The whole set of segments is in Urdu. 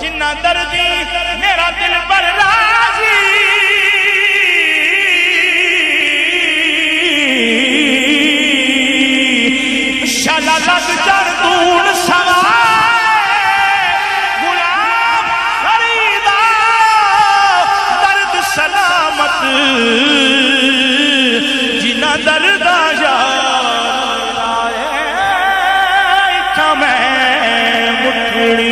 جنہ دردی میرا دل بر راضی شالا لگ جان دون سوائے غلام فریدا درد سلامت جنہ دردا یار آئے کمیں مٹھڑی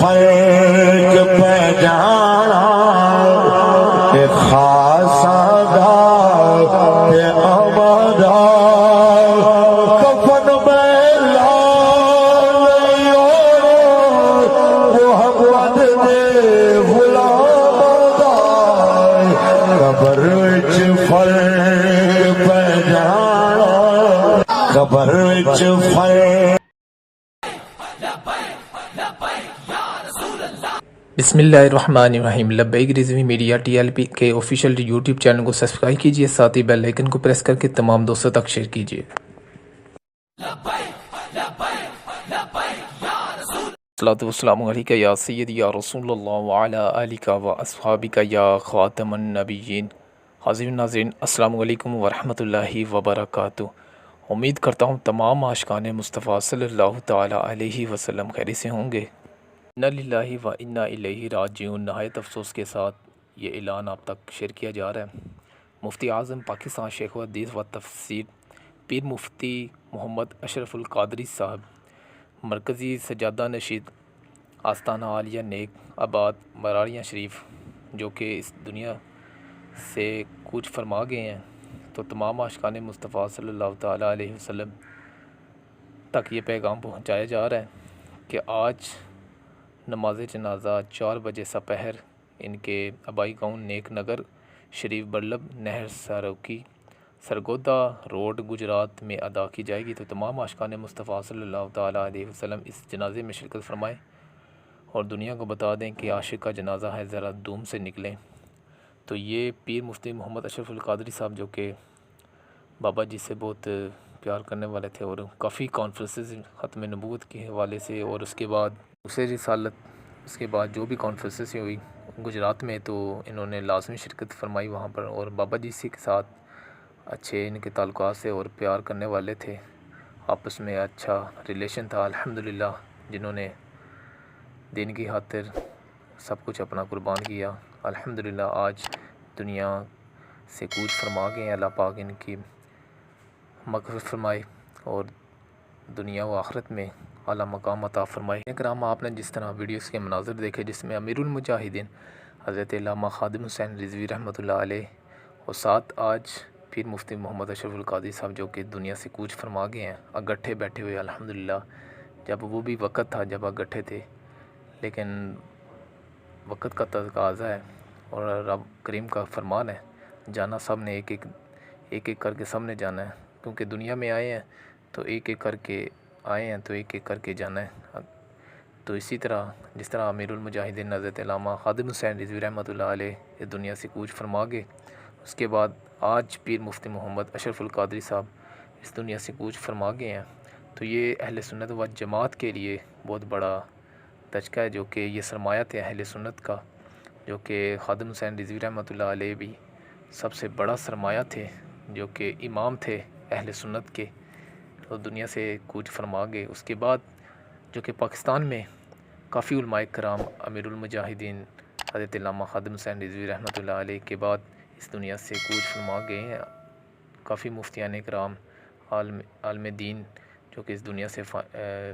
فرق پہ جانا ایک خاصا دا پہ آمدہ کفن میں لال محمد نے غلام دا قبر وچ فرق پہ جانا قبر وچ فرق بسم اللہ الرحمن الرحیم۔ لبیک Rizvi media T L P کے آفیشیل یوٹیوب چینل کو سبسکرائب کیجئے، ساتھی بیل آئیکن کو پریس کر کے تمام دوستوں تک شیئر کیجئے۔ الصلاۃ والسلام علیک یا سید یا رسول اللہ وعلی آلک و اصحابک یا خاتم النبیین۔ حاضرین ناظرین، السلام علیکم ورحمۃ اللہ وبرکاتہ۔ امید کرتا ہوں تمام عاشقان مصطفیٰ صلی اللہ تعالی علیہ وسلم خیریت سے ہوں گے۔ انا للہ و انا الیہ راجعون۔ نہایت افسوس کے ساتھ یہ اعلان آپ تک شیئر کیا جا رہا ہے۔ مفتی اعظم پاکستان شیخ و حدیث و تفسیر پیر مفتی محمد اشرف القادری صاحب، مرکزی سجادہ نشید آستانہ عالیہ نیک آباد مراریاں شریف، جو کہ اس دنیا سے کوچ فرما گئے ہیں، تو تمام عاشقان مصطفیٰ صلی اللہ تعالیٰ علیہ وسلم تک یہ پیغام پہنچایا جا رہا ہے کہ آج نماز جنازہ 4 بجے سپہر ان کے آبائی گاؤں نیک نگر شریف برلب نہر ساروکی سرگودا روڈ گجرات میں ادا کی جائے گی۔ تو تمام عاشقان مصطفیٰ صلی اللہ تعالیٰ علیہ وسلم اس جنازے میں شرکت فرمائیں اور دنیا کو بتا دیں کہ عاشق کا جنازہ ہے، ذرا دوم سے نکلیں۔ تو یہ پیر مفتی محمد اشرف القادری صاحب، جو کہ بابا جی سے بہت پیار کرنے والے تھے اور کافی کانفرنسز ختم نبوت کے حوالے سے اور اس کے بعد اسے رسالت، اس کے بعد جو بھی کانفرنسز ہوئی گجرات میں، تو انہوں نے لازمی شرکت فرمائی وہاں پر، اور بابا جی سے کے ساتھ اچھے ان کے تعلقات سے اور پیار کرنے والے تھے، آپس میں اچھا ریلیشن تھا الحمدللہ، جنہوں نے دین کی خاطر سب کچھ اپنا قربان کیا۔ الحمدللہ آج دنیا سے کوچ فرما گئے ہیں، اللہ پاک ان کی مغفرت فرمائے اور دنیا و آخرت میں اعلیٰ مقام عطا فرمائے۔ اکرام، آپ نے جس طرح ویڈیوز کے مناظر دیکھے جس میں امیر المجاہدین حضرت علامہ خادم حسین رضوی رحمتہ اللہ علیہ اور ساتھ آج پیر مفتی محمد اشرف القادری صاحب، جو کہ دنیا سے کوچ فرما گئے ہیں، اگٹھے بیٹھے ہوئے الحمدللہ۔ جب وہ بھی وقت تھا جب اگٹھے تھے، لیکن وقت کا تقاضا ہے اور رب کریم کا فرمان ہے، جانا سب نے ایک ایک کر کے سب نے جانا ہے، کیونکہ دنیا میں آئے ہیں تو ایک ایک کر کے آئے ہیں، تو ایک ایک کر کے جانا ہے۔ تو اسی طرح جس طرح امیر المجاہدین حضرت علامہ خادم حسین رضوی رحمتہ اللہ علیہ اس دنیا سے کوچ فرما گئے، اس کے بعد آج پیر مفتی محمد اشرف القادری صاحب اس دنیا سے کوچ فرما گئے ہیں۔ تو یہ اہل سنت و جماعت کے لیے بہت بڑا دھچکا ہے، جو کہ یہ سرمایہ تھے اہل سنت کا، جو کہ خادم حسین رضوی رحمتہ اللہ علیہ بھی سب سے بڑا سرمایہ تھے، جو کہ امام تھے اہل سنت کے، تو دنیا سے کوچ فرما گئے۔ اس کے بعد جو کہ پاکستان میں کافی علماء کرام امیر المجاہدین حضرت علامہ خادم حسین رضوی رحمتہ اللہ علیہ کے بعد اس دنیا سے کوچ فرما گئے ہیں، کافی مفتیان کرام عالم دین جو کہ اس دنیا سے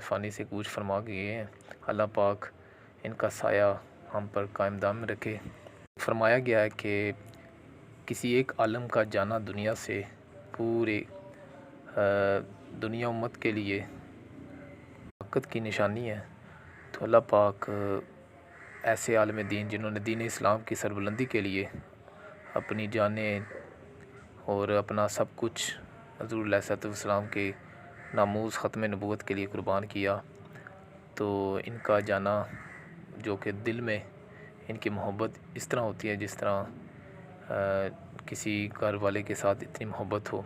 فانی سے کوچ فرما گئے ہیں۔ اللہ پاک ان کا سایہ ہم پر قائم دام رکھے۔ فرمایا گیا ہے کہ کسی ایک عالم کا جانا دنیا سے پورے دنیا امت کے لیے برکت کی نشانی ہے۔ تو تو اللہ پاک ایسے عالم دین جنہوں نے دین اسلام کی سربلندی کے لیے اپنی جانیں اور اپنا سب کچھ حضور علیہ السلام کے ناموس ختم نبوت کے لیے قربان کیا، تو ان کا جانا جو کہ دل میں ان کی محبت اس طرح ہوتی ہے جس طرح کسی گھر والے کے ساتھ اتنی محبت ہو،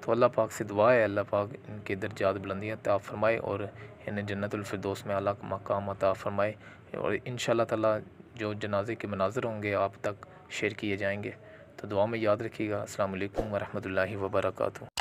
تو اللہ پاک سے دعا ہے اللہ پاک ان کے درجات بلندیاں عطا فرمائے اور انہیں جنت الفردوس میں اعلیٰ مقام عطا فرمائے، اور انشاءاللہ تعالیٰ جو جنازے کے مناظر ہوں گے آپ تک شیئر کیے جائیں گے، تو دعا میں یاد رکھیے گا۔ السلام علیکم ورحمۃ اللہ وبرکاتہ۔